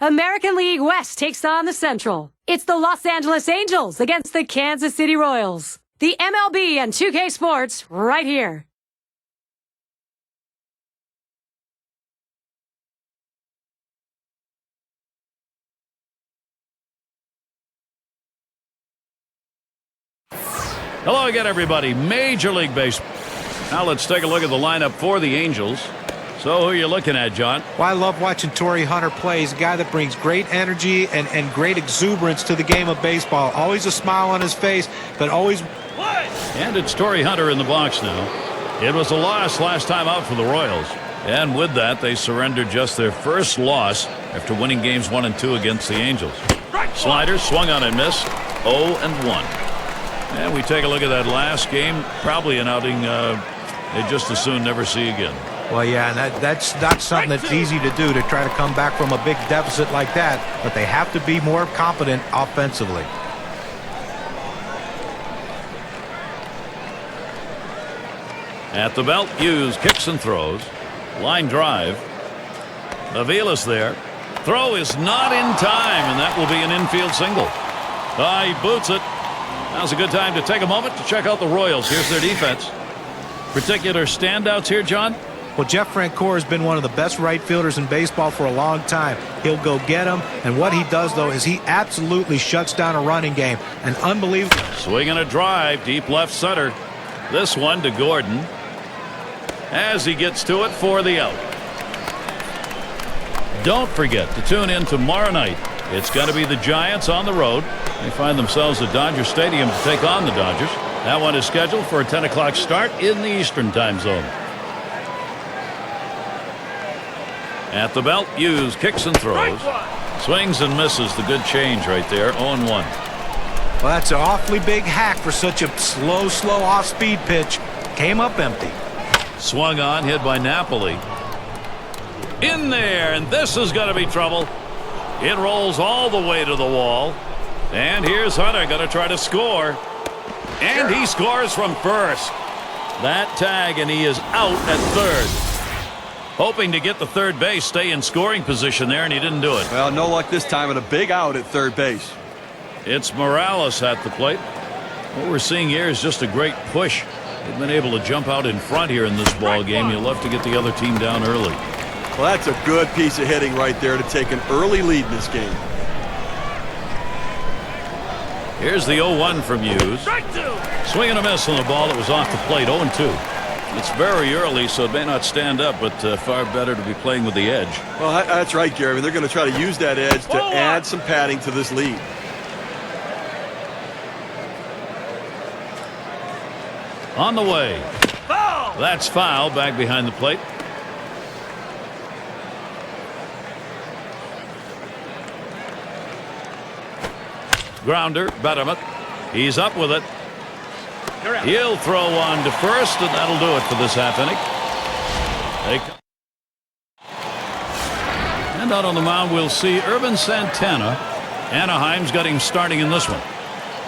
American League West takes on the Central. It's the Los Angeles Angels against the Kansas City Royals. The MLB and 2K Sports right here. Hello again, everybody. Major League Baseball. Now let's take a look at the lineup for the Angels. So who are you looking at, John? Well, I love watching Torrey Hunter play. He's a guy that brings great energy and great exuberance to the game of baseball. Always a smile on his face, but always... And it's Torrey Hunter in the box now. It was a loss last time out for the Royals. And with that, they surrendered just their first loss after winning games 1 and 2 against the Angels. Slider swung on and missed. 0-1. And we take a look at that last game. Probably an outing they just as soon never see again. Well, yeah, and that's not something that's easy to do, to try to come back from a big deficit like that. But they have to be more competent offensively. At the belt, Hughes kicks and throws. Line drive. Avila's there. Throw is not in time, and that will be an infield single. He boots it. Now's a good time to take a moment to check out the Royals. Here's their defense. Particular standouts here, John? Well, Jeff Francoeur has been one of the best right fielders in baseball for a long time. He'll go get him, and what he does, though, is he absolutely shuts down a running game. An unbelievable... Swing and a drive, deep left center. This one to Gordon as he gets to it for the out. Don't forget to tune in tomorrow night. It's going to be the Giants on the road. They find themselves at Dodger Stadium to take on the Dodgers. That one is scheduled for a 10 o'clock start in the Eastern time zone. At the belt, Hughes kicks and throws. Swings and misses. The good change right there. 0-1. Well, that's an awfully big hack for such a slow off-speed pitch. Came up empty. Swung on, hit by Napoli. In there, and this is going to be trouble. It rolls all the way to the wall. And here's Hunter going to try to score. And he scores from first. That tag, and he is out at third. Hoping to get the third base, stay in scoring position there, and he didn't do it. Well, no luck this time, and a big out at third base. It's Morales at the plate. What we're seeing here is just a great push. They've been able to jump out in front here in this ball game. You'll love to get the other team down early. Well, that's a good piece of hitting right there to take an early lead in this game. Here's the 0-1 from Hughes. Swing and a miss on the ball that was off the plate. 0-2. It's very early, so it may not stand up, but far better to be playing with the edge. Well, that's right, Gary. They're going to try to use that edge to add some padding to this lead. On the way. Foul! That's foul, back behind the plate. Grounder, Betterment. He's up with it. He'll throw on to first, and that'll do it for this half inning. And out on the mound, we'll see Urban Santana. Anaheim's got him starting in this one.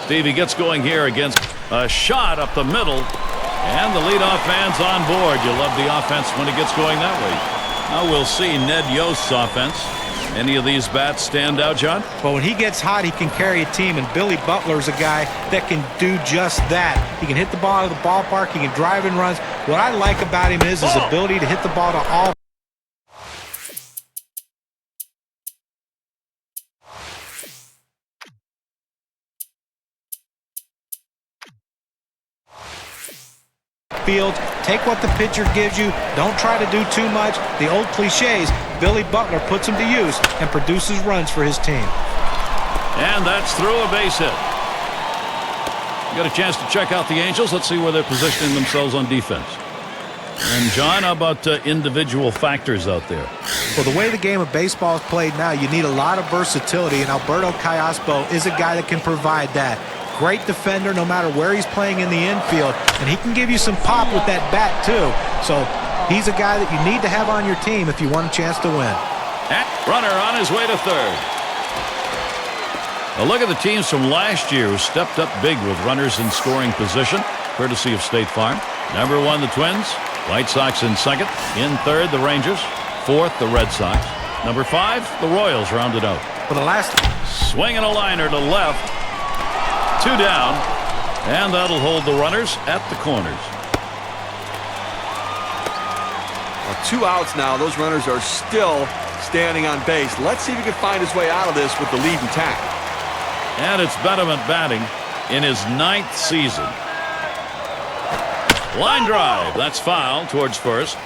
Stevie gets going here against a shot up the middle, and the leadoff man's on board. You love the offense when it gets going that way. Now we'll see Ned Yost's offense. Any of these bats stand out, John? Well, when he gets hot, he can carry a team, and Billy Butler's a guy that can do just that. He can hit the ball out of the ballpark. He can drive and runs. What I like about him is his ability to hit the ball to all. Field, take what the pitcher gives you. Don't try to do too much. The old cliches, Billy Butler puts them to use and produces runs for his team. And that's through a base hit. You got a chance to check out the Angels. Let's see where they're positioning themselves on defense. And John, how about individual factors out there? Well, the way the game of baseball is played now, you need a lot of versatility, and Alberto Callaspo is a guy that can provide that. Great defender no matter where he's playing in the infield, and he can give you some pop with that bat too. So he's a guy that you need to have on your team if you want a chance to win. And runner on his way to third. A look at the teams from last year who stepped up big with runners in scoring position, courtesy of State Farm. Number 1, the Twins. White Sox in second. In third, the Rangers. Fourth, the Red Sox. Number 5, the Royals rounded out. For the last Swinging a liner to left. 2 down. And that'll hold the runners at the corners. Well, 2 outs now. Those runners are still standing on base. Let's see if he can find his way out of this with the lead intact. And it's Betterman batting in his 9th season. Line drive. That's foul towards first.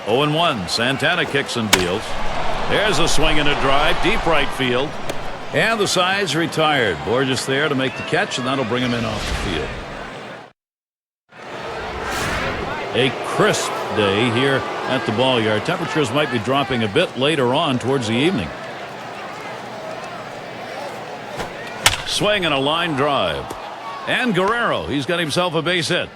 Oh and 1. Santana kicks and deals. There's a swing and a drive. Deep right field. And the side's retired. Borges there to make the catch, and that'll bring him in off the field. A crisp day here at the ball yard. Temperatures might be dropping a bit later on towards the evening. Swing and a line drive. And Guerrero, he's got himself a base hit.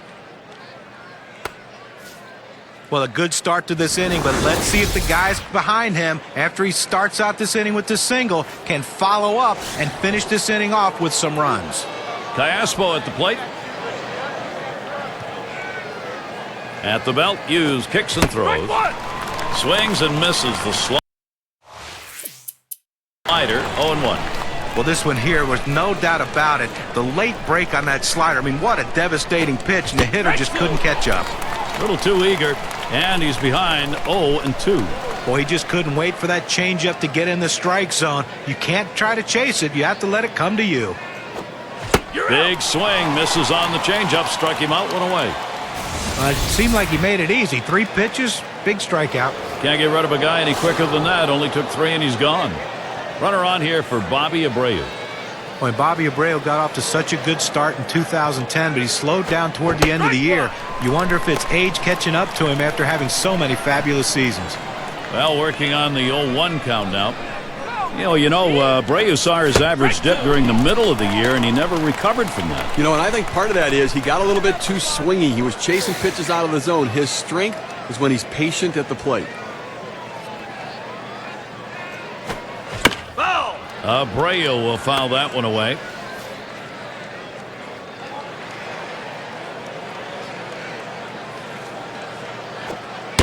Well, a good start to this inning, but let's see if the guys behind him, after he starts out this inning with the single, can follow up and finish this inning off with some runs. Callaspo at the plate. At the belt, Hughes kicks and throws. Swings and misses the slider. 0-1. Well, this one here was no doubt about it. The late break on that slider. I mean, what a devastating pitch, and the hitter just couldn't catch up. A little too eager, and he's behind 0-2. Boy, he just couldn't wait for that changeup to get in the strike zone. You can't try to chase it. You have to let it come to you. Big swing, misses on the changeup, struck him out, went away. It seemed like he made it easy. 3 pitches, big strikeout. Can't get rid of a guy any quicker than that. Only took 3 and he's gone. Runner on here for Bobby Abreu. When Bobby Abreu got off to such a good start in 2010, but he slowed down toward the end of the year. You wonder if it's age catching up to him after having so many fabulous seasons. Well, working on the 0-1 count now. Abreu saw his average dip during the middle of the year, and he never recovered from that. And I think part of that is he got a little bit too swingy. He was chasing pitches out of the zone. His strength is when he's patient at the plate. Abreu will foul that one away.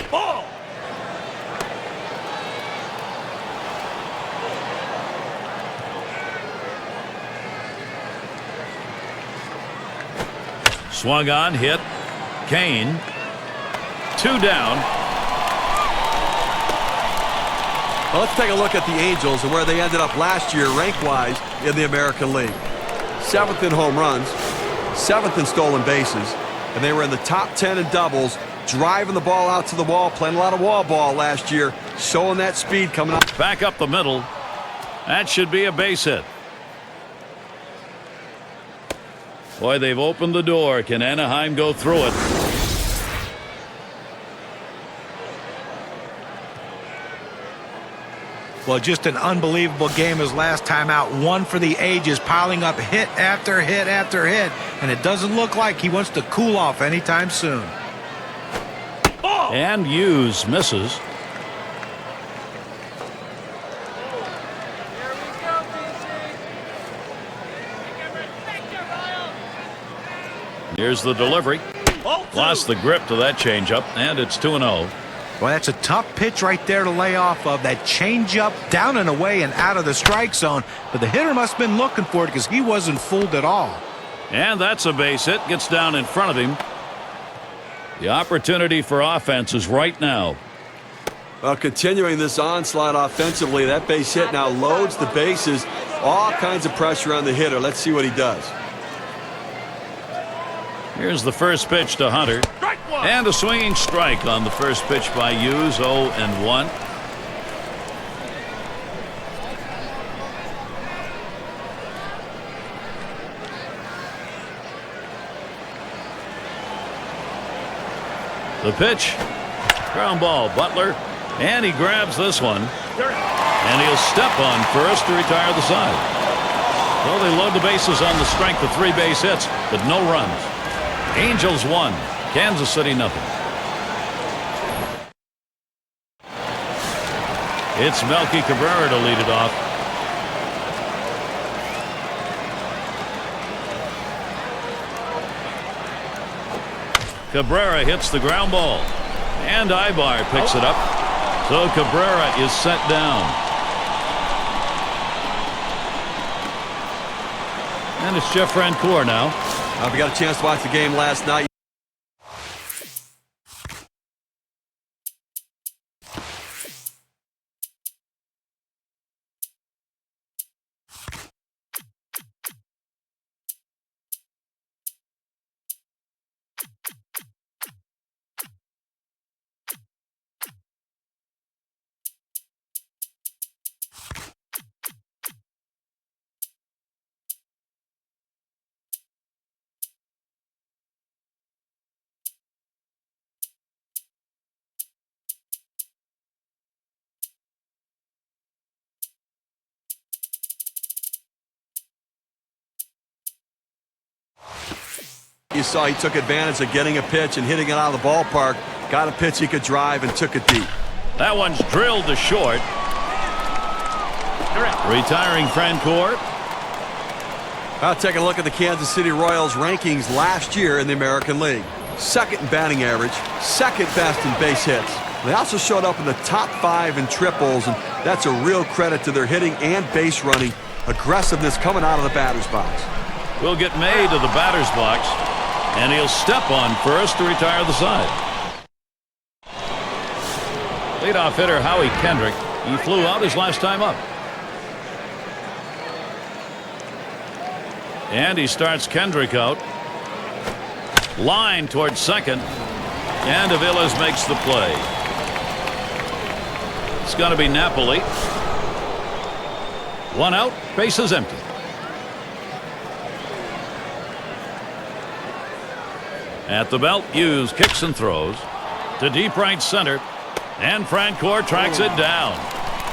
Ball. Swung on, hit. Kane. 2 down. Well, let's take a look at the Angels and where they ended up last year rank-wise in the American League. 7th in home runs, 7th in stolen bases, and they were in the top 10 in doubles, driving the ball out to the wall, playing a lot of wall ball last year, showing that speed coming up. Back up the middle. That should be a base hit. Boy, they've opened the door. Can Anaheim go through it? Well, just an unbelievable game his last time out. One for the ages, piling up hit after hit after hit. And it doesn't look like he wants to cool off anytime soon. And Hughes misses. Here's the delivery. Lost the grip to that changeup, and it's 2-0. Well, that's a tough pitch right there to lay off of. That changeup down and away and out of the strike zone. But the hitter must have been looking for it because he wasn't fooled at all. And that's a base hit. Gets down in front of him. The opportunity for offense is right now. Well, continuing this onslaught offensively, that base hit now loads the bases. All kinds of pressure on the hitter. Let's see what he does. Here's the first pitch to Hunter. And a swinging strike on the first pitch by Hughes. 0-1. The pitch. Ground ball, Butler. And he grabs this one. And he'll step on first to retire the side. Well, they load the bases on the strength of 3 base hits, but no runs. Angels 1, Kansas City nothing. It's Melky Cabrera to lead it off. Cabrera hits the ground ball. And Ibar picks it up. So Cabrera is set down. And it's Jeff Francoeur now. If you got a chance to watch the game last night. You saw he took advantage of getting a pitch and hitting it out of the ballpark. Got a pitch he could drive and took it deep. That one's drilled to short. Retiring Francoeur. I'll take a look at the Kansas City Royals rankings last year in the American League. Second in batting average, second best in base hits. They also showed up in the top 5 in triples, and that's a real credit to their hitting and base running aggressiveness coming out of the batter's box. Will get May to the batter's box, and he'll step on first to retire the side. Leadoff hitter Howie Kendrick. He flew out his last time up. And he starts Kendrick out. Line towards second. And Aviles makes the play. It's going to be Napoli. 1 out, bases empty. At the belt, Hughes kicks and throws to deep right center. And Francoeur tracks it down.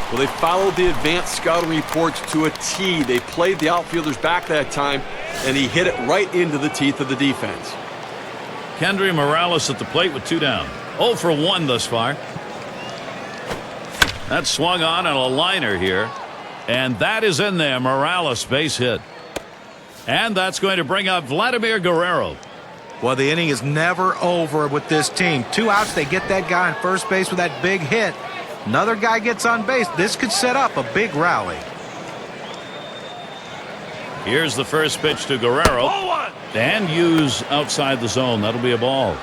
Well, they followed the advanced scouting reports to a T. They played the outfielders back that time, and he hit it right into the teeth of the defense. Kendry Morales at the plate with 2 down. 0 for 1 thus far. That swung on a liner here. And that is in there. Morales base hit. And that's going to bring up Vladimir Guerrero. Well, the inning is never over with this team. 2 outs, they get that guy on first base with that big hit. Another guy gets on base. This could set up a big rally. Here's the first pitch to Guerrero. And Hughes outside the zone. That'll be a ball.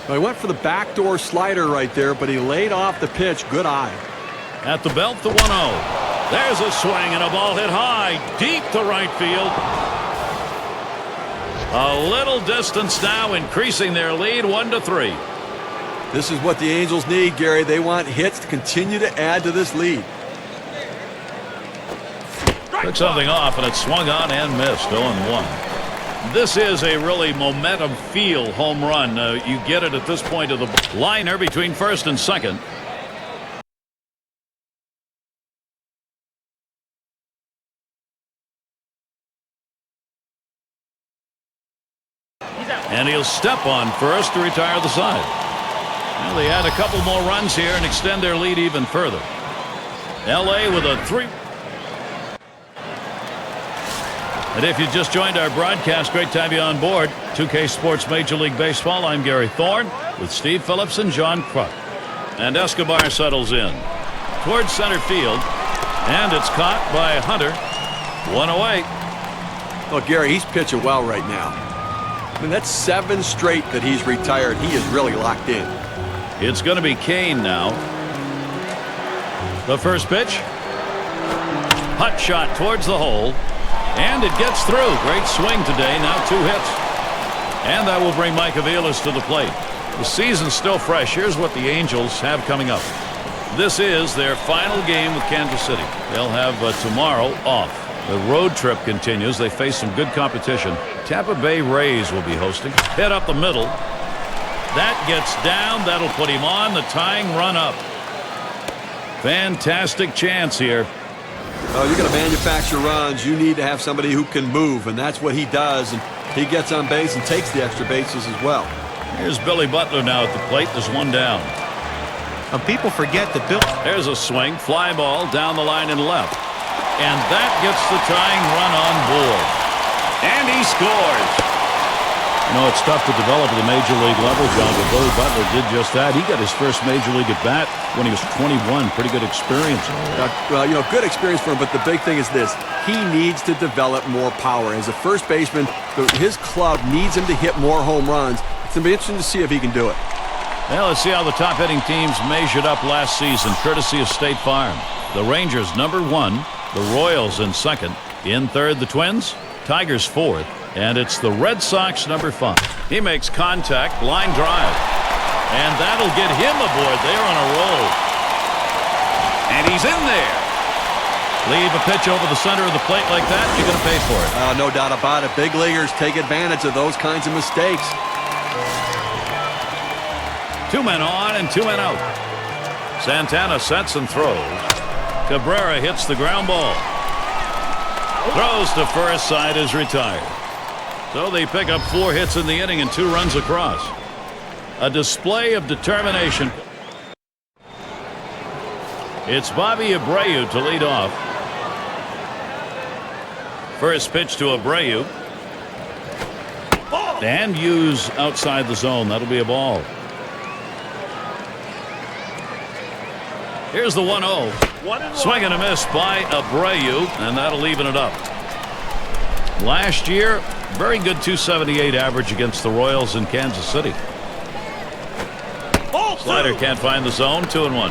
Well, he went for the backdoor slider right there, but he laid off the pitch. Good eye. At the belt, the 1-0. There's a swing and a ball hit high, deep to right field. A little distance now, increasing their lead 1-3. This is what the Angels need, Gary. They want hits to continue to add to this lead. Took something off, and it swung on and missed. 0-1. This is a really momentum feel home run. You get it at this point of the liner between first and second. And he'll step on first to retire the side. Well, they add a couple more runs here and extend their lead even further. L.A. with a 3. And if you just joined our broadcast, great to have you on board. 2K Sports Major League Baseball. I'm Gary Thorne with Steve Phillips and John Kruk. And Escobar settles in towards center field. And it's caught by Hunter. 1 away. Well, Gary, he's pitching well right now. I mean, that's 7 straight that he's retired. He is really locked in. It's going to be Kane now. The first pitch. Hut shot towards the hole. And it gets through. Great swing today. Now 2 hits. And that will bring Mike Aviles to the plate. The season's still fresh. Here's what the Angels have coming up. This is their final game with Kansas City. They'll have tomorrow off. The road trip continues. They face some good competition. Tampa Bay Rays will be hosting. Hit up the middle. That gets down. That'll put him on the tying run up. Fantastic chance here. Oh, you're going to manufacture runs. You need to have somebody who can move, and that's what he does. And he gets on base and takes the extra bases as well. Here's Billy Butler now at the plate. There's one down. People forget that Bill. There's a swing. Fly ball down the line and left. And that gets the tying run on board. And he scores. You know, it's tough to develop at the major league level, John, but Billy Butler did just that. He got his first major league at bat when he was 21. Pretty good experience. Well, you know, good experience for him, but the big thing is this. He needs to develop more power. As a first baseman, his club needs him to hit more home runs. It's going to be interesting to see if he can do it. Well, let's see how the top hitting teams measured up last season, courtesy of State Farm. The Rangers, number 1. The Royals in second. In third, the Twins. Tigers, fourth. And it's the Red Sox, number 5. He makes contact, line drive. And that'll get him aboard. They're on a roll. And he's in there. Leave a pitch over the center of the plate like that, you're going to pay for it. No doubt about it. Big leaguers take advantage of those kinds of mistakes. 2 men on and 2 men out. Santana sets and throws. Cabrera hits the ground ball. Throws to first, side is retired. So they pick up 4 hits in the inning and 2 runs across. A display of determination. It's Bobby Abreu to lead off. First pitch to Abreu. And use outside the zone. That'll be a ball. Here's the 1-0. Swing and a miss by Abreu, and that'll even it up. Last year, very good .278 average against the Royals in Kansas City. Slider can't find the zone. 2-1.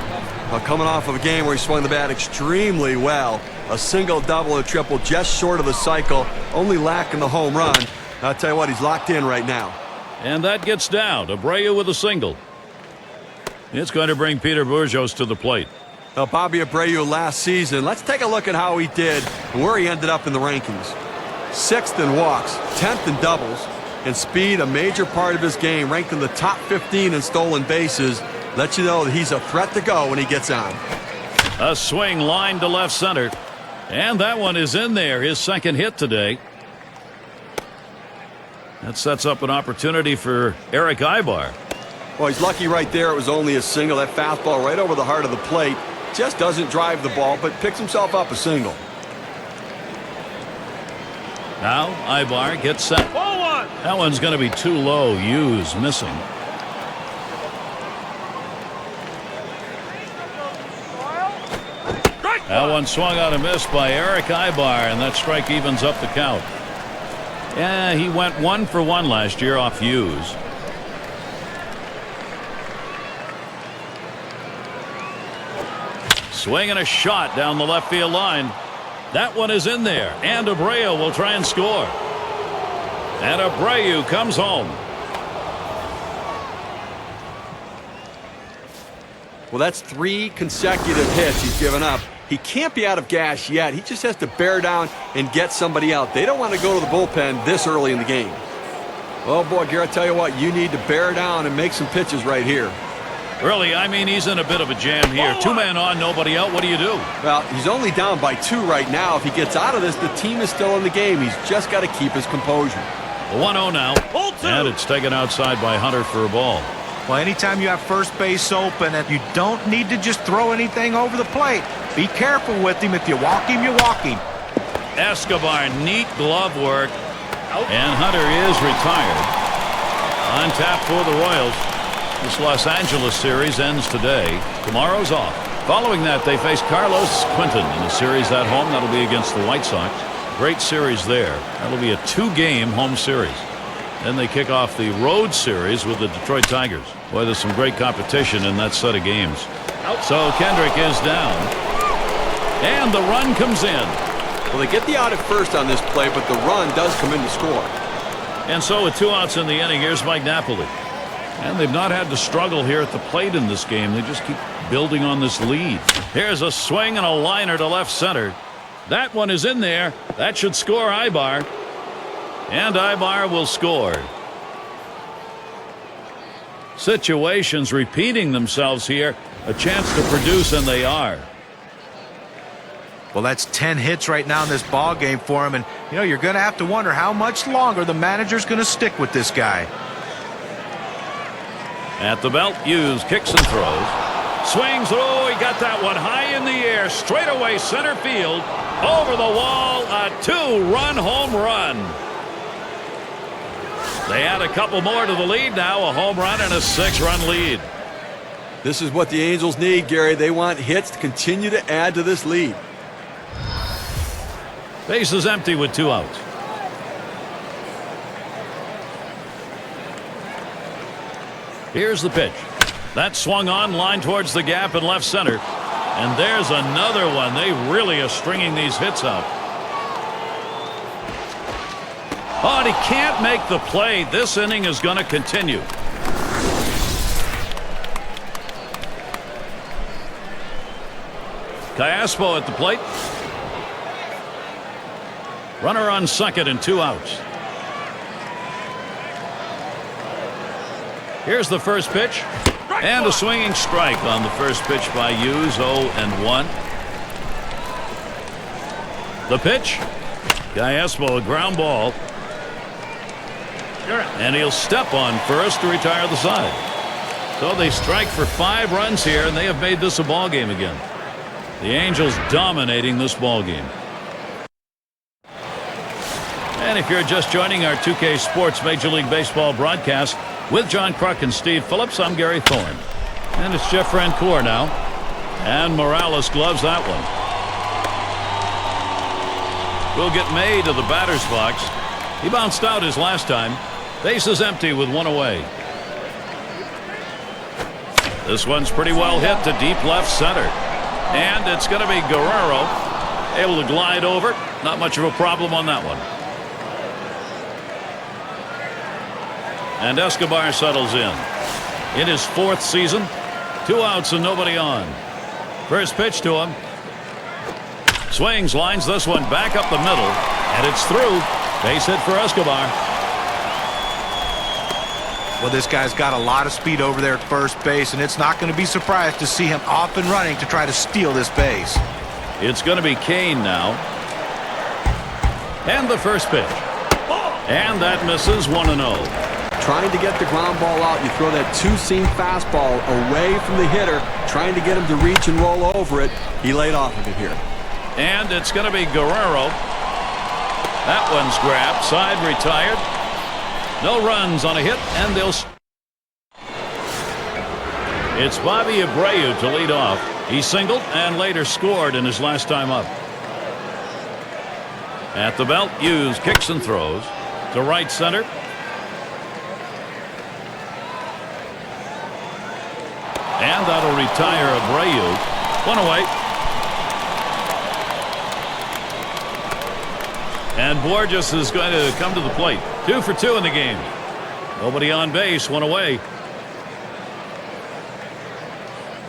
Well, coming off of a game where he swung the bat extremely well. A single, double, and triple just short of the cycle. Only lacking the home run. I'll tell you what, he's locked in right now. And that gets down. Abreu with a single. It's going to bring Peter Burgos to the plate. Now, Bobby Abreu last season. Let's take a look at how he did and where he ended up in the rankings. 6th in walks, 10th in doubles, and speed, a major part of his game, ranked in the top 15 in stolen bases. Let you know that he's a threat to go when he gets on. A swing line to left center. And that one is in there, his second hit today. That sets up an opportunity for Eric Ibar. Well, he's lucky right there. It was only a single. That fastball right over the heart of the plate. Just doesn't drive the ball, but picks himself up a single. Now Ibar gets set. That one's going to be too low. Hughes missing. That one swung out a miss by Eric Ibar, and that strike evens up the count. Yeah, he went 1 for 1 last year off Hughes. Swing and a shot down the left field line. That one is in there, and Abreu will try and score. And Abreu comes home. Well, that's 3 consecutive hits he's given up. He can't be out of gas yet. He just has to bear down and get somebody out. They don't want to go to the bullpen this early in the game. Oh, boy, Garrett, I tell you what, you need to bear down and make some pitches right here. Really, I mean, he's in a bit of a jam here. 2 men on, nobody out. What do you do? Well, he's only down by 2 right now. If he gets out of this, the team is still in the game. He's just got to keep his composure. The 1-0 now. And it's taken outside by Hunter for a ball. Well, anytime you have first base open, and you don't need to just throw anything over the plate. Be careful with him. If you walk him, you walk him. Escobar, neat glove work. And Hunter is retired. On tap for the Royals. This Los Angeles series ends today. Tomorrow's off. Following that, they face Carlos Quinton in a series at home. That'll be against the White Sox. Great series there. That'll be a 2-game home series. Then they kick off the road series with the Detroit Tigers. Boy, there's some great competition in that set of games. So Kendrick is down. And the run comes in. Well, they get the out at first on this play, but the run does come in to score. And so with 2 outs in the inning, here's Mike Napoli. And they've not had to struggle here at the plate in this game. They just keep building on this lead. Here's a swing and a liner to left center. That one is in there. That should score Ibar. And Ibar will score. Situations repeating themselves here. A chance to produce, and they are. Well, that's 10 hits right now in this ball game for him, and you know you're going to have to wonder how much longer the manager's going to stick with this guy. At the belt, Hughes kicks and throws. Swings. Oh, he got that one high in the air, straight away center field, over the wall. A 2-run home run. They add a couple more to the lead now, a home run and a 6-run lead. This is what the Angels need, Gary. They want hits to continue to add to this lead. Base is empty with 2 outs. Here's the pitch. That swung on, line towards the gap in left center. And there's another one. They really are stringing these hits out. Oh, and he can't make the play. This inning is going to continue. Callaspo at the plate. Runner on second and 2 outs. Here's the first pitch. And a swinging strike on the first pitch by Hughes. 0-1. The pitch. Callaspo, a ground ball. And he'll step on first to retire the side. So they strike for 5 runs here, and they have made this a ball game again. The Angels dominating this ball game. And if you're just joining our 2K Sports Major League Baseball broadcast with John Kruk and Steve Phillips, I'm Gary Thorne. And it's Jeff Francoeur now. And Morales gloves that one. Will get May to the batter's box. He bounced out his last time. Base is empty with 1 away. This one's pretty well hit to deep left center. And it's going to be Guerrero able to glide over. Not much of a problem on that one. And Escobar settles in his 4th season. 2 outs and nobody on. First pitch to him. Swings, lines this one back up the middle, and it's through. Base hit for Escobar. Well, this guy's got a lot of speed over there at first base, and it's not going to be surprised to see him off and running to try to steal this base. It's going to be Kane now. And the first pitch. And that misses. 1-0. Trying to get the ground ball out. You throw that 2-seam fastball away from the hitter, trying to get him to reach and roll over it. He laid off of it here. And it's going to be Guerrero. That one's grabbed. Side retired. No runs on a hit, and they'll... It's Bobby Abreu to lead off. He singled and later scored in his last time up. At the belt, Hughes kicks and throws to right center. And that'll retire Abreu. 1 away. And Borges is going to come to the plate. 2 for 2 in the game. Nobody on base. 1 away.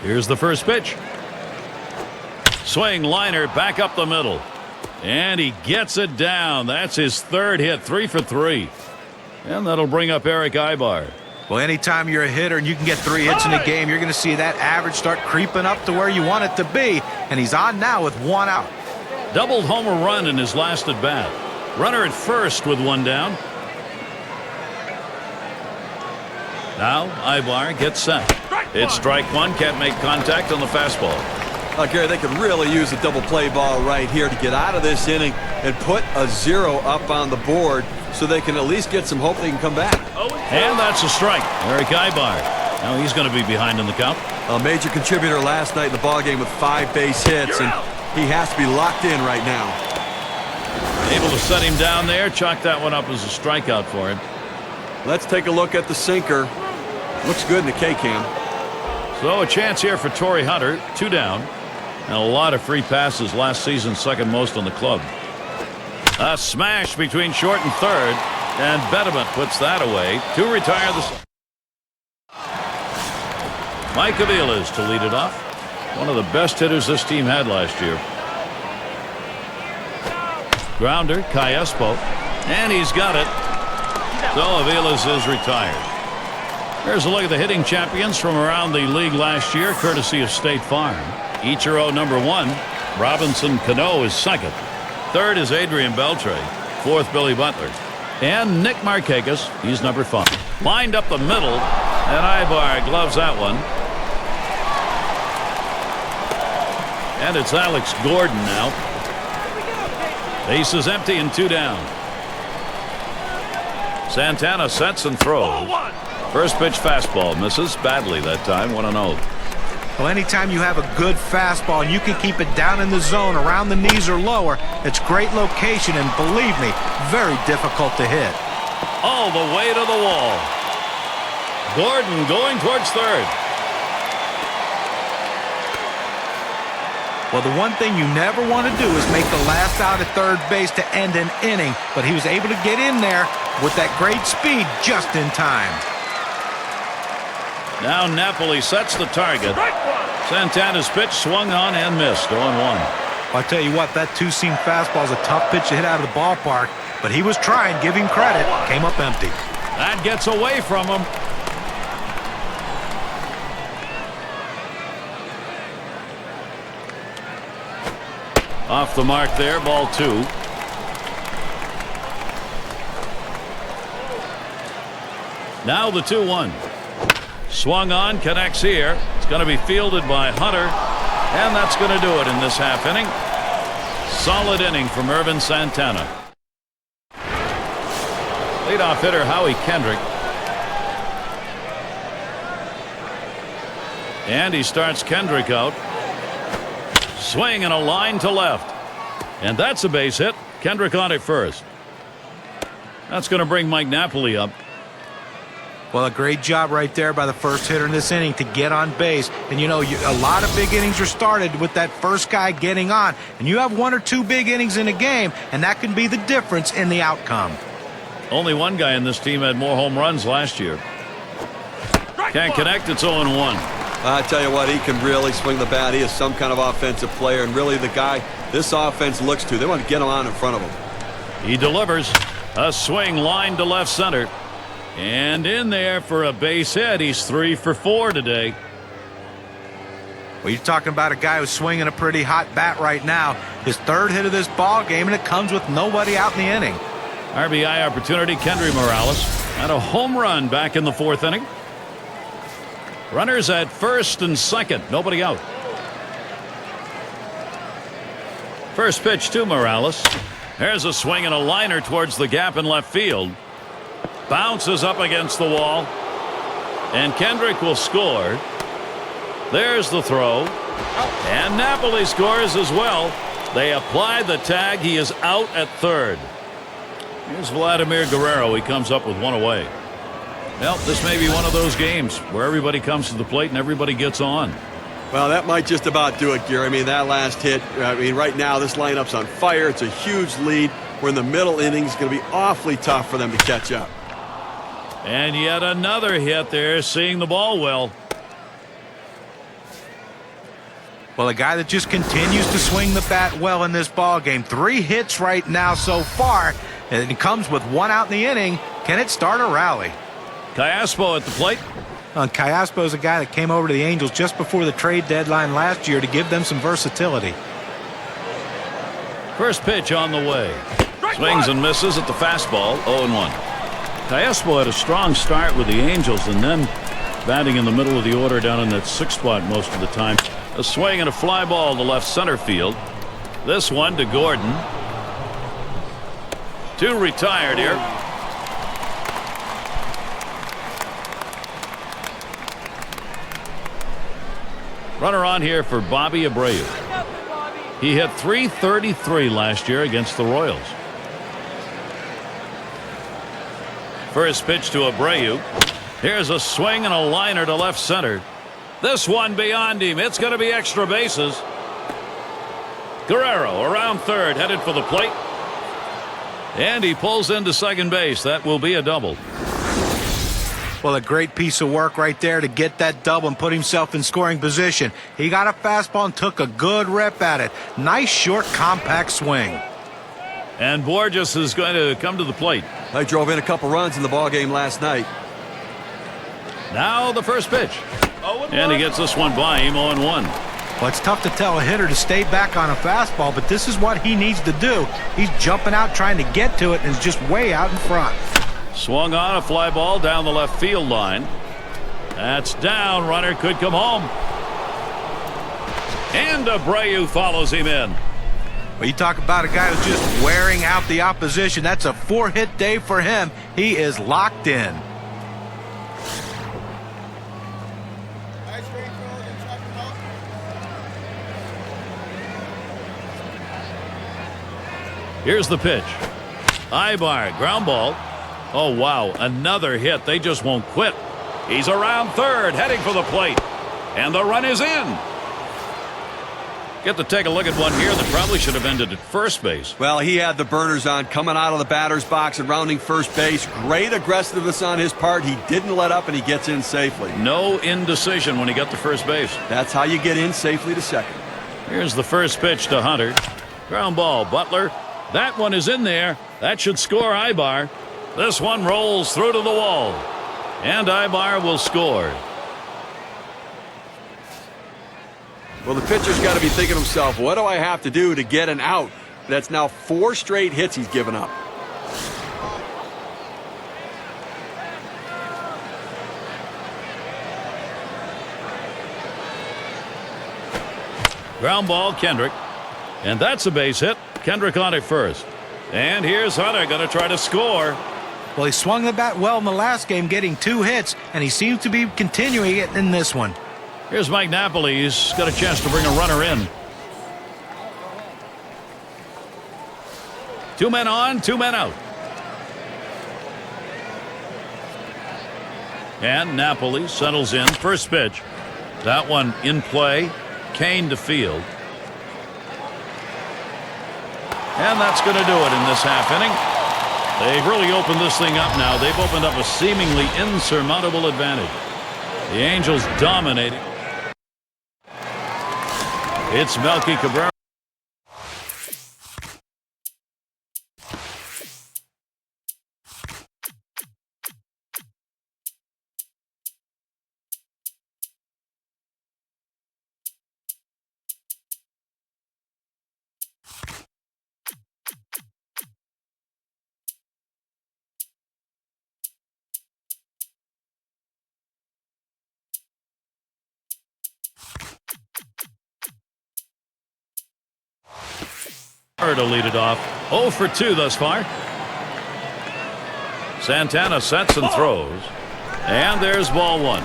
Here's the first pitch. Swing, liner, back up the middle. And he gets it down. That's his 3rd hit. 3 for 3. And that'll bring up Eric Ibar. Well, anytime you're a hitter and you can get 3 hits in a game, you're going to see that average start creeping up to where you want it to be. And he's on now with 1 out. Doubled homer run in his last at bat. Runner at first with 1 down. Now Ibar gets set. It's strike 1. Can't make contact on the fastball. Gary, they could really use a double play ball right here to get out of this inning and put a 0 up on the board so they can at least get some hope they can come back. And that's a strike. Eric Ibar. Now he's going to be behind in the count. A major contributor last night in the ballgame with 5 base hits, and he has to be locked in right now. Able to set him down there. Chalk that one up as a strikeout for him. Let's take a look at the sinker. Looks good in the K-cam. So a chance here for Torrey Hunter. 2 down. And a lot of free passes last season, 2nd most on the club. A smash between short and third. And Betterman puts that away to retire the... Mike Aviles to lead it off. One of the best hitters this team had last year. Grounder, Callaspo. And he's got it. So Aviles is retired. Here's a look at the hitting champions from around the league last year, courtesy of State Farm. Ichiro number 1. Robinson Cano is second. Third is Adrian Beltre. Fourth, Billy Butler. And Nick Markakis, he's number 5. Lined up the middle, and Ibar gloves that one. And it's Alex Gordon now. Base is empty and 2 down. Santana sets and throws. First pitch fastball misses badly that time. 1-0. Well, anytime you have a good fastball and you can keep it down in the zone around the knees or lower, it's great location and, believe me, very difficult to hit. All the way to the wall. Gordon going towards third. Well, the one thing you never want to do is make the last out at third base to end an inning, but he was able to get in there with that great speed just in time. Now Napoli sets the target. Santana's pitch swung on and missed. 0-1. I'll tell you what, that two-seam fastball is a tough pitch to hit out of the ballpark, but he was trying. Give him credit. Came up empty. That gets away from him. Off the mark there, ball 2. Now the 2-1. Swung on, connects here. It's going to be fielded by Hunter, and that's going to do it in this half inning. Solid inning from Irvin Santana. Leadoff hitter Howie Kendrick. And he starts Kendrick out. Swing and a line to left. And that's a base hit. Kendrick on it first. That's going to bring Mike Napoli up. Well, a great job right there by the first hitter in this inning to get on base. And, you know, a lot of big innings are started with that first guy getting on. And you have 1 or 2 big innings in a game, and that can be the difference in the outcome. Only one guy in this team had more home runs last year. Can't connect. It's 0-1. I tell you what, he can really swing the bat. He is some kind of offensive player, and really the guy this offense looks to. They want to get him on in front of him. He delivers a swing line to left center. And in there for a base hit. He's 3 for 4 today. Well, you're talking about a guy who's swinging a pretty hot bat right now. His third hit of this ball game, and it comes with nobody out in the inning. RBI opportunity, Kendry Morales. And a home run back in the 4th inning. Runners at first and second. Nobody out. First pitch to Morales. There's a swing and a liner towards the gap in left field. Bounces up against the wall. And Kendrick will score. There's the throw. And Napoli scores as well. They apply the tag. He is out at third. Here's Vladimir Guerrero. He comes up with 1 away. Well, this may be one of those games where everybody comes to the plate and everybody gets on. Well, that might just about do it, Gary. I mean, that last hit, right now this lineup's on fire. It's a huge lead. We're in the middle innings. It's going to be awfully tough for them to catch up. And yet another hit there, seeing the ball well. Well, a guy that just continues to swing the bat well in this ball game. 3 hits right now so far, and it comes with 1 out in the inning. Can it start a rally? Callaspo at the plate. Callaspo is a guy that came over to the Angels just before the trade deadline last year to give them some versatility. First pitch on the way. Swings and misses at the fastball. 0-1. Callaspo had a strong start with the Angels and then batting in the middle of the order down in that 6th spot most of the time. A swing and a fly ball to left center field. This one to Gordon. 2 retired here. Runner on here for Bobby Abreu. He hit .333 last year against the Royals. First pitch to Abreu. Here's a swing and a liner to left center. This one beyond him. It's going to be extra bases. Guerrero around third, headed for the plate. And he pulls into second base. That will be a double. Well, a great piece of work right there to get that double and put himself in scoring position. He got a fastball and took a good rep at it. Nice, short, compact swing. And Borges is going to come to the plate. They drove in a couple runs in the ball game last night. Now the first pitch. And he gets this one by him 0-1. Well, it's tough to tell a hitter to stay back on a fastball, but this is what he needs to do. He's jumping out trying to get to it and is just way out in front. Swung on a fly ball down the left field line. That's down. Runner could come home. And Abreu follows him in. Well, you talk about a guy who's just wearing out the opposition. That's a 4-hit day for him. He is locked in. Here's the pitch. Ibar, ground ball. Oh, wow, another hit. They just won't quit. He's around third, heading for the plate. And the run is in. Get to take a look at one here that probably should have ended at first base. Well, he had the burners on coming out of the batter's box and rounding first base. Great aggressiveness on his part. He didn't let up, and he gets in safely. No indecision when he got to first base. That's how you get in safely to second. Here's the first pitch to Hunter. Ground ball, Butler. That one is in there. That should score Ibar. This one rolls through to the wall. And Ibar will score. Well, the pitcher's got to be thinking to himself, what do I have to do to get an out? That's now 4 straight hits he's given up. Ground ball, Kendrick. And that's a base hit. Kendrick on it first. And here's Hunter going to try to score. Well, he swung the bat well in the last game, getting 2 hits, and he seems to be continuing it in this one. Here's Mike Napoli. He's got a chance to bring a runner in. 2 men on, 2 men out. And Napoli settles in. First pitch. That one in play. Kane to field. And that's going to do it in this half inning. They've really opened this thing up now. They've opened up a seemingly insurmountable advantage. The Angels dominating. It's Melky Cabrera. To lead it off. 0 for 2 thus far. Santana sets and throws. And there's ball 1.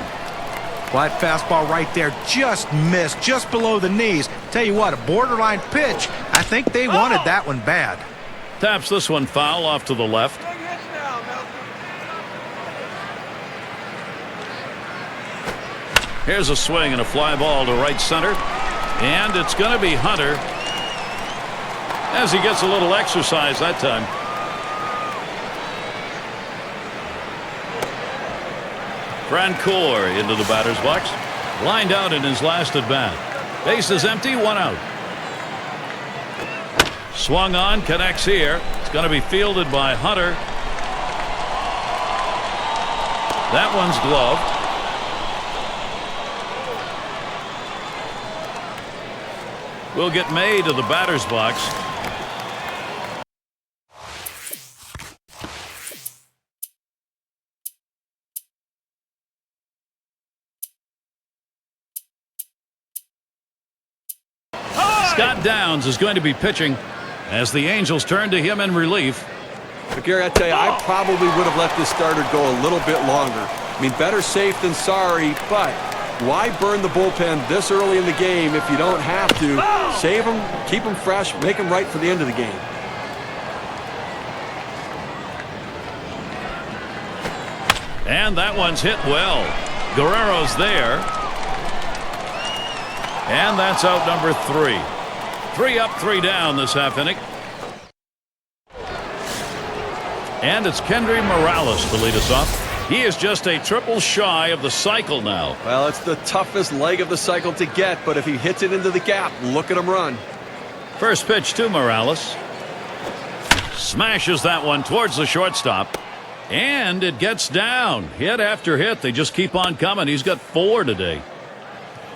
Flat fastball right there, just missed, just below the knees. Tell you what, a borderline pitch. I think they wanted that one bad. Taps this one foul off to the left. Here's a swing and a fly ball to right center. And it's going to be Hunter as he gets a little exercise that time. Francoeur into the batter's box. Lined out in his last at bat. Base is empty, 1 out. Swung on, connects here. It's going to be fielded by Hunter. That one's gloved. We'll get May to the batter's box. Scott Downs is going to be pitching as the Angels turn to him in relief. But Gary, I tell you, I probably would have let this starter go a little bit longer. I mean, better safe than sorry, but why burn the bullpen this early in the game if you don't have to? Save them, keep them fresh, make them right for the end of the game. And that one's hit well. Guerrero's there. And that's out number 3. 3 up, 3 down this half inning. And it's Kendry Morales to lead us off. He is just a triple shy of the cycle now. Well, it's the toughest leg of the cycle to get, but if he hits it into the gap, look at him run. First pitch to Morales. Smashes that one towards the shortstop. And it gets down. Hit after hit. They just keep on coming. He's got 4 today.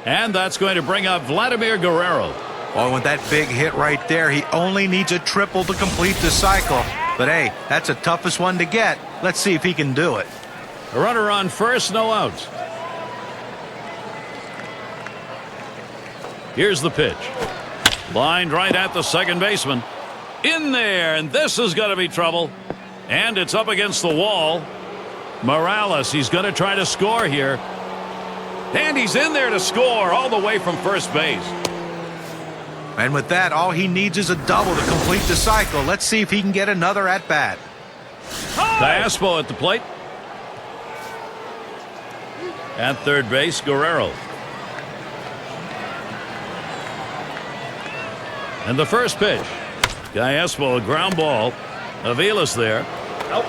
And that's going to bring up Vladimir Guerrero. Well, with that big hit right there, he only needs a triple to complete the cycle. But hey, that's the toughest one to get. Let's see if he can do it. A runner on first, no outs. Here's the pitch. Lined right at the second baseman. In there, and this is going to be trouble. And it's up against the wall. Morales, he's going to try to score here. And he's in there to score all the way from first base. And with that, all he needs is a double to complete the cycle. Let's see if he can get another at-bat. Caspo at the plate. At third base, Guerrero. And the first pitch. Gallaspo, a ground ball. Avilas there.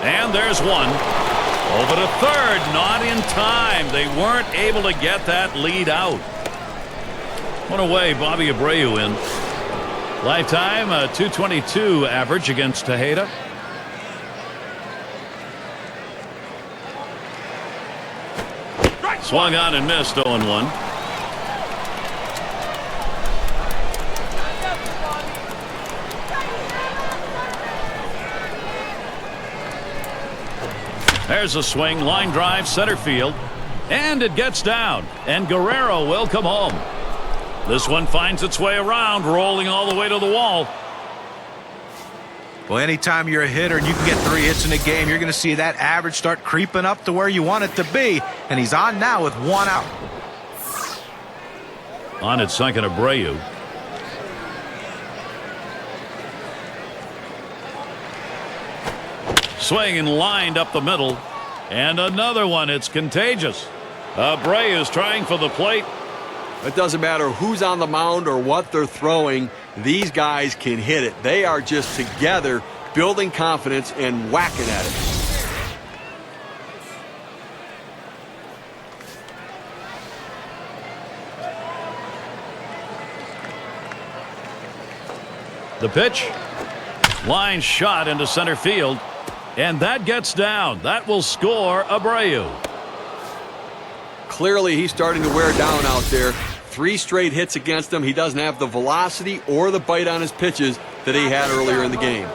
And there's one. Over to third, not in time. They weren't able to get that lead out. One away, Bobby Abreu in. Lifetime, a .222 average against Tejeda. Swung on and missed, 0-1. There's a swing, line drive, center field, and it gets down, and Guerrero will come home. This one finds its way around, rolling all the way to the wall. Well, anytime you're a hitter and you can get 3 hits in a game, you're going to see that average start creeping up to where you want it to be, and he's on now with 1 out. On at second, Abreu. Swing and lined up the middle. And another one. It's contagious. Abreu's trying for the plate. It doesn't matter who's on the mound or what they're throwing. These guys can hit it. They are just together building confidence and whacking at it. The pitch. Line shot into center field. And that gets down. That will score Abreu. Clearly, he's starting to wear down out there. 3 straight hits against him. He doesn't have the velocity or the bite on his pitches that he had earlier in the game.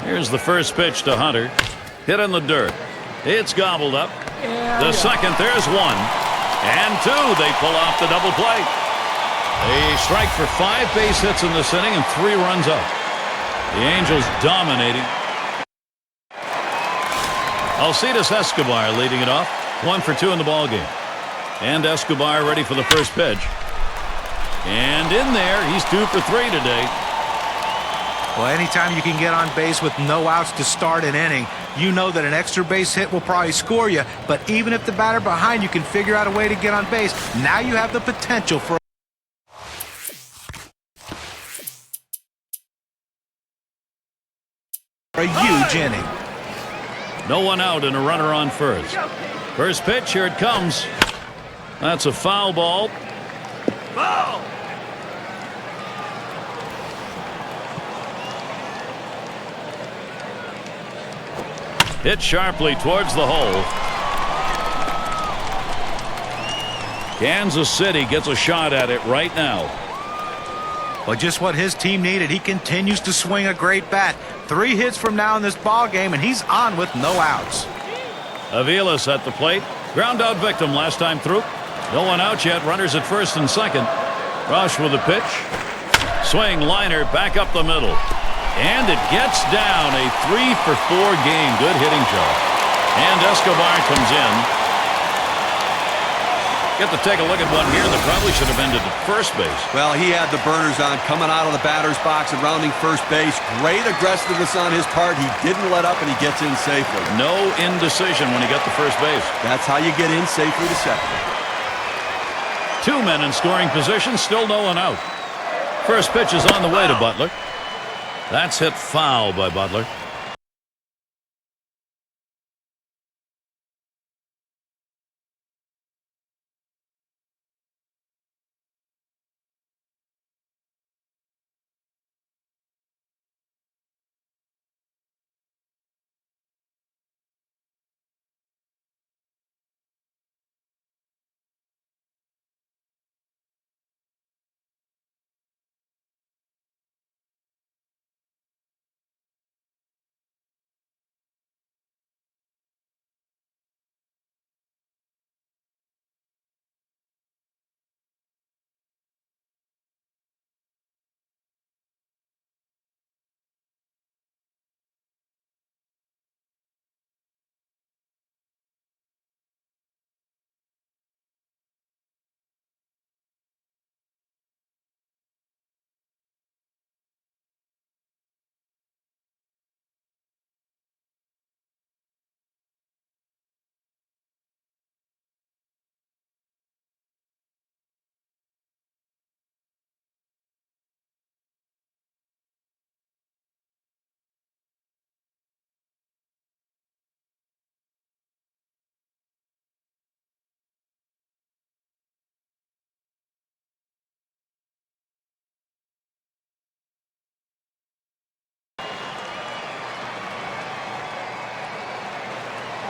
Here's the first pitch to Hunter. Hit in the dirt. It's gobbled up. The second, there's 1. And 2. They pull off the double play. They strike for 5 base hits in this inning and 3 runs up. The Angels dominating. Alcides Escobar leading it off. 1 for 2 in the ballgame. And Escobar ready for the first pitch. And in there, he's 2 for 3 today. Well, anytime you can get on base with no outs to start an inning, you know that an extra base hit will probably score you. But even if the batter behind you can figure out a way to get on base, now you have the potential for a huge inning. No one out and a runner on first. First pitch, here it comes. That's a foul ball. Hit sharply towards the hole. Kansas City gets a shot at it right now. Well, just what his team needed. He continues to swing a great bat. 3 hits from now in this ball game, and he's on with no outs. Avilas at the plate. Ground out victim last time through. No one out yet. Runners at first and second. Rush with a pitch. Swing liner back up the middle. And it gets down. A 3 for 4 game. Good hitting job. And Escobar comes in. Get to take a look at one here that probably should have ended at first base. Well, he had the burners on coming out of the batter's box and rounding first base. Great aggressiveness on his part. He didn't let up, and he gets in safely. No indecision when he got to first base. That's how you get in safely to second. 2 men in scoring position, still no one out. First pitch is on the way to Butler. That's hit foul by Butler.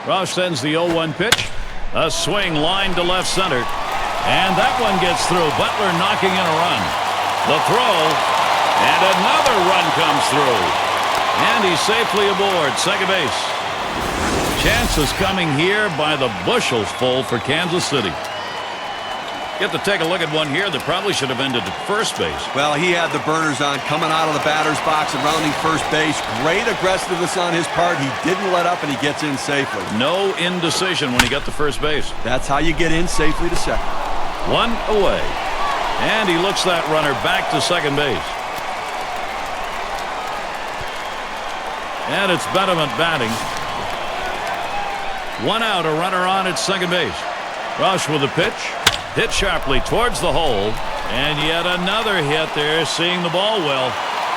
Roush sends the 0-1 pitch. A swing line to left center. And that one gets through. Butler knocking in a run. The throw. And another run comes through. And he's safely aboard second base. Chances coming here by the bushels full for Kansas City. Get to take a look at one here that probably should have ended at first base. Well, he had the burners on coming out of the batter's box and rounding first base. Great aggressiveness on his part. He didn't let up, and he gets in safely. No indecision when he got to first base. That's how you get in safely to second. One away. And he looks that runner back to second base. And it's Betterment batting. One out, a runner on at second base. Roush with a pitch. Hit sharply towards the hole. And yet another hit there, seeing the ball well.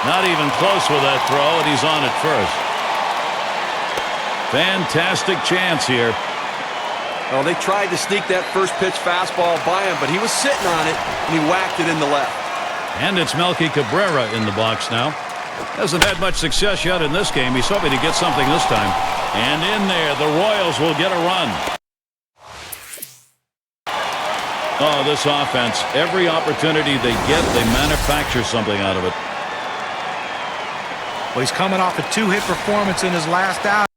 Not even close with that throw, and he's on at first. Fantastic chance here. Well, they tried to sneak that first pitch fastball by him, but he was sitting on it, and he whacked it in the left. And it's Melky Cabrera in the box now. Hasn't had much success yet in this game. He's hoping to get something this time. And in there, the Royals will get a run. Oh, this offense, every opportunity they get, they manufacture something out of it. Well, he's coming off a 2-hit performance in his last out.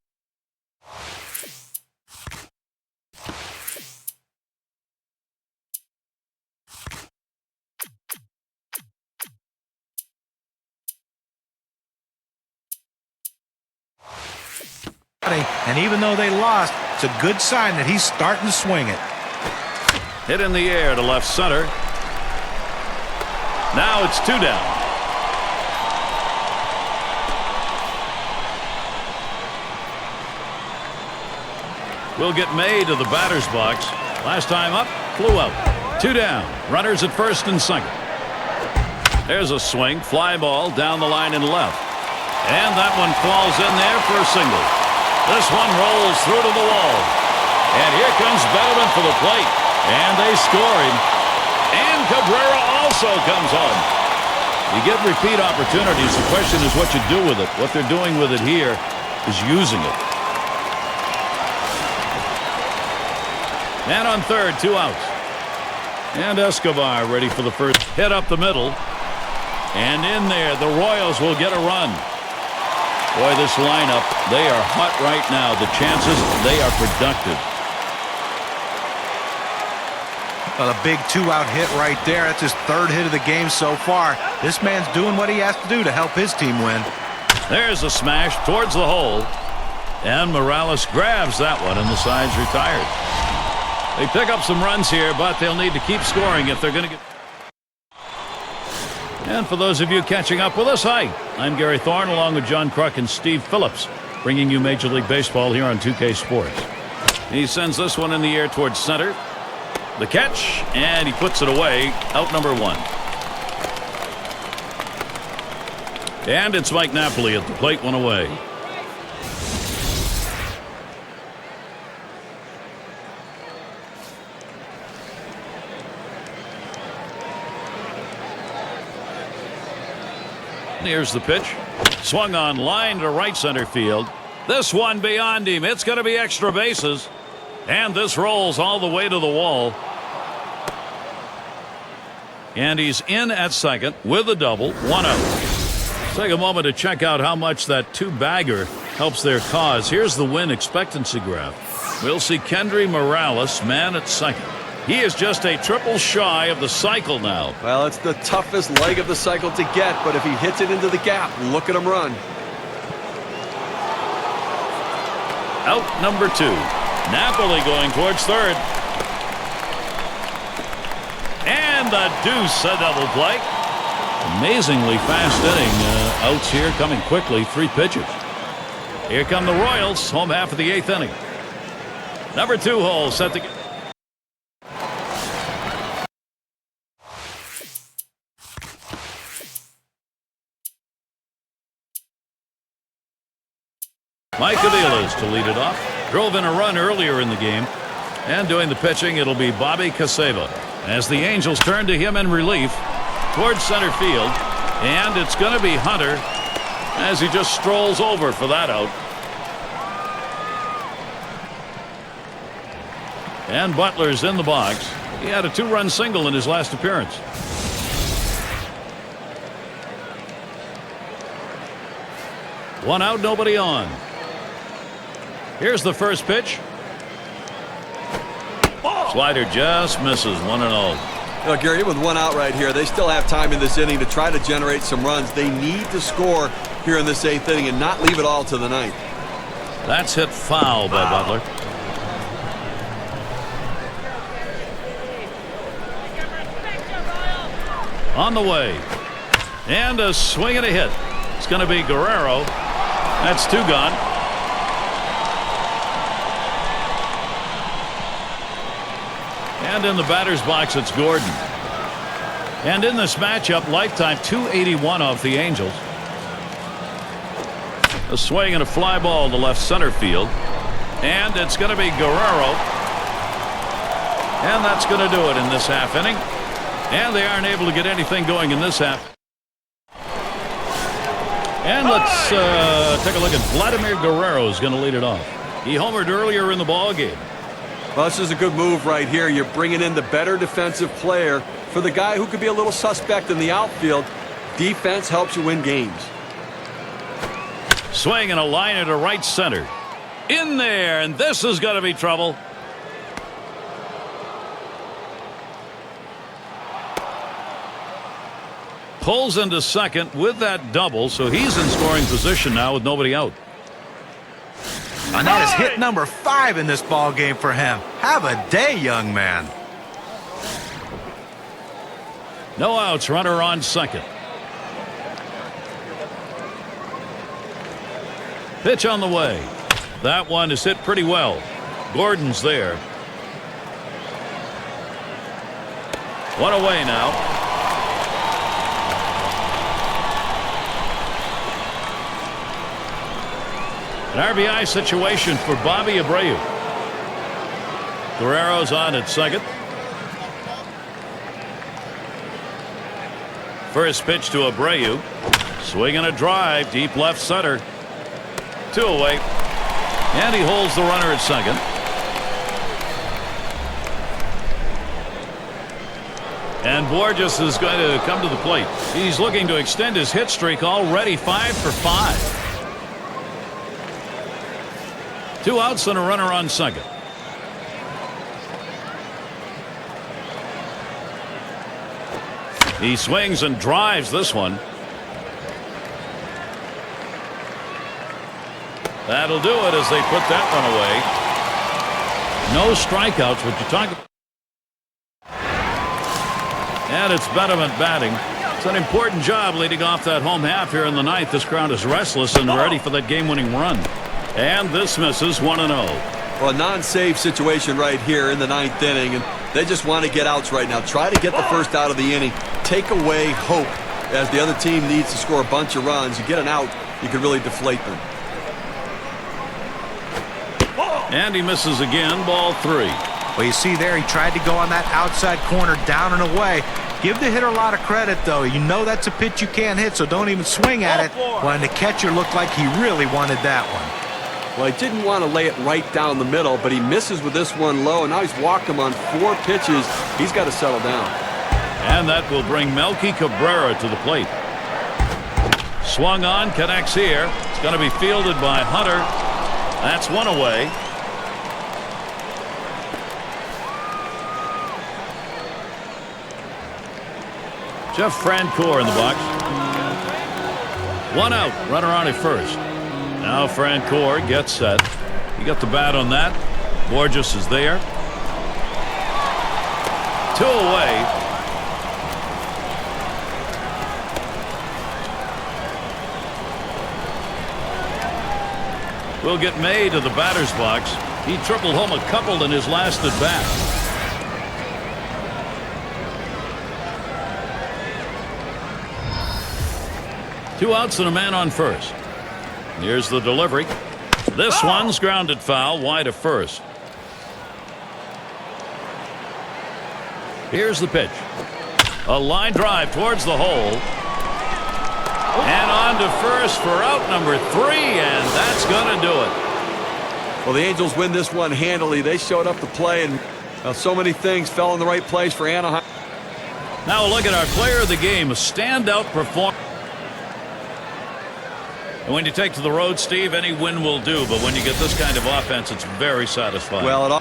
And even though they lost, it's a good sign that he's starting to swing it. Hit in the air to left center. Now it's 2 down. Will get May to the batter's box. Last time up, flew out. 2 down. Runners at first and second. There's a swing. Fly ball down the line and left. And that one falls in there for a single. This one rolls through to the wall. And here comes Betterman for the plate. And they score him. And Cabrera also comes on. You get repeat opportunities. The question is what you do with it. What they're doing with it here is using it. And on third, 2 outs. And Escobar ready for the first hit up the middle. And in there, the Royals will get a run. Boy, this lineup, they are hot right now. The chances, they are productive. Well, a big 2-out hit right there. That's his 3rd hit of the game so far. This man's doing what he has to do to help his team win. There's a smash towards the hole. And Morales grabs that one, and the side's retired. They pick up some runs here, but they'll need to keep scoring if they're going to get... And for those of you catching up with us, hi, I'm Gary Thorne along with John Kruk and Steve Phillips, bringing you Major League Baseball here on 2K Sports. He sends this one in the air towards center. The catch, and he puts it away. Out number 1. And it's Mike Napoli at the plate, 1 away. Here's the pitch. Swung on line to right center field. This one beyond him. It's going to be extra bases. And this rolls all the way to the wall. And he's in at second with a double. 1 out. Let's take a moment to check out how much that 2-bagger helps their cause. Here's the win expectancy graph. We'll see Kendry Morales, man at second. He is just a triple shy of the cycle now. Well, it's the toughest leg of the cycle to get, but if he hits it into the gap, look at him run. Out number 2. Napoli going towards third. And the deuce, a double play. Amazingly fast inning. Outs here coming quickly. 3 pitches. Here come the Royals, home half of the 8th inning. Number 2 hole set to... Mike Avila is to lead it off. Drove in a run earlier in the game. And doing the pitching, it'll be Bobby Caseva. As the Angels turn to him in relief towards center field. And it's going to be Hunter as he just strolls over for that out. And Butler's in the box. He had a 2-run single in his last appearance. One out, nobody on. Here's the first pitch. Slider just misses. 1-0. Gary, with one out right here, they still have time in this inning to try to generate some runs. They need to score here in this 8th inning and not leave it all to the 9th. That's hit foul by Butler. On the way. And a swing and a hit. It's going to be Guerrero. That's 2 gone. And in the batter's box, it's Gordon. And in this matchup, lifetime 281 off the Angels. A swing and a fly ball to left center field. And it's going to be Guerrero. And that's going to do it in this half inning. And they aren't able to get anything going in this half. And let's take a look at Vladimir Guerrero is going to lead it off. He homered earlier in the ball game. Well, this is a good move right here. You're bringing in the better defensive player for the guy who could be a little suspect in the outfield. Defense helps you win games. Swing and a liner to right center. In there, and this is going to be trouble. Pulls into second with that double, so he's in scoring position now with nobody out. And that is hit number 5 in this ball game for him. Have a day, young man. No outs, runner on second. Pitch on the way. That one is hit pretty well. Gordon's there. One away now. An RBI situation for Bobby Abreu. Guerrero's on at second. First pitch to Abreu. Swing and a drive, deep left center. 2 away. And he holds the runner at second. And Borges is going to come to the plate. He's looking to extend his hit streak, already 5 for 5. 2 outs and a runner on second. He swings and drives this one. That'll do it as they put that one away. No strikeouts, what you talk about. And it's Betterment batting. It's an important job leading off that home half here in the 9th. This crowd is restless and ready for that game-winning run. And this misses. 1-0. Well, a non-save situation right here in the 9th inning, and they just want to get outs right now. Try to get the first out of the inning. Take away hope as the other team needs to score a bunch of runs. You get an out, you could really deflate them. And he misses again. Ball 3. Well, you see there, he tried to go on that outside corner, down and away. Give the hitter a lot of credit, though. You know that's a pitch you can't hit, so don't even swing at it. Well, and the catcher looked like he really wanted that one. Well, he didn't want to lay it right down the middle, but he misses with this one low, and now he's walked him on 4 pitches. He's got to settle down. And that will bring Melky Cabrera to the plate. Swung on, connects here. It's going to be fielded by Hunter. That's 1 away. Jeff Francoeur in the box. 1 out, runner on at first. Now Francoeur gets set. He got the bat on that. Borges is there. 2 away. Will get May to the batter's box. He tripled home a couple in his last at bat. Two outs and a man on first. Here's the delivery. This one's grounded foul wide of first. Here's the pitch. A line drive towards the hole. And on to first for out number 3, and that's going to do it. Well, the Angels win this one handily. They showed up to play, and Well, so many things fell in the right place for Anaheim. Now a look at our player of the game, a standout performance. And when you take to the road, Steve, any win will do. But when you get this kind of offense, it's very satisfying. Well, it